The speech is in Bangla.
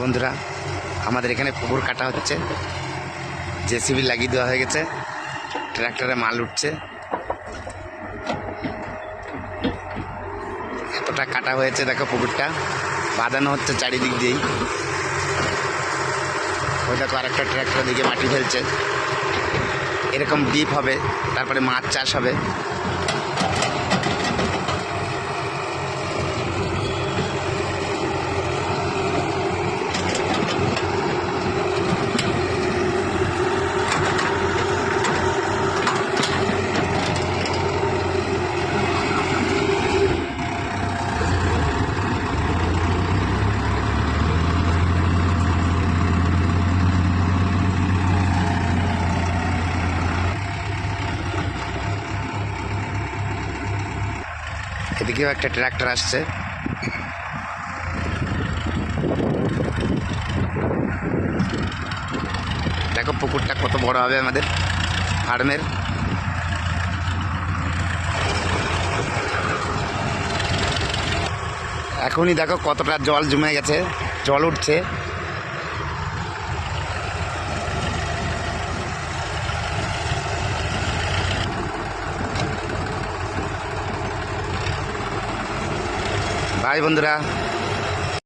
বন্ধুরা, আমাদের এখানে পুকুর কাটা হচ্ছে। জেসিবি লাগিয়ে দেওয়া হয়ে গেছে, ট্রাক্টরে মাল উঠছে। এতটা কাটা হয়েছে, দেখো পুকুরটা বাঁধানো হচ্ছে চারিদিক দিয়েই। ওই দেখো আরেকটা ট্রাক্টর দিকে মাটি ফেলছে। এরকম ডিপ হবে, তারপরে মাছ চাষ হবে। এদিকেও একটা ট্রাক্টর আসছে। দেখো পুকুরটা কত বড় হবে আমাদের ফার্মের। এখনই দেখো কতটা জল জমে গেছে, জল উঠছে। বাই বন্ধুরা।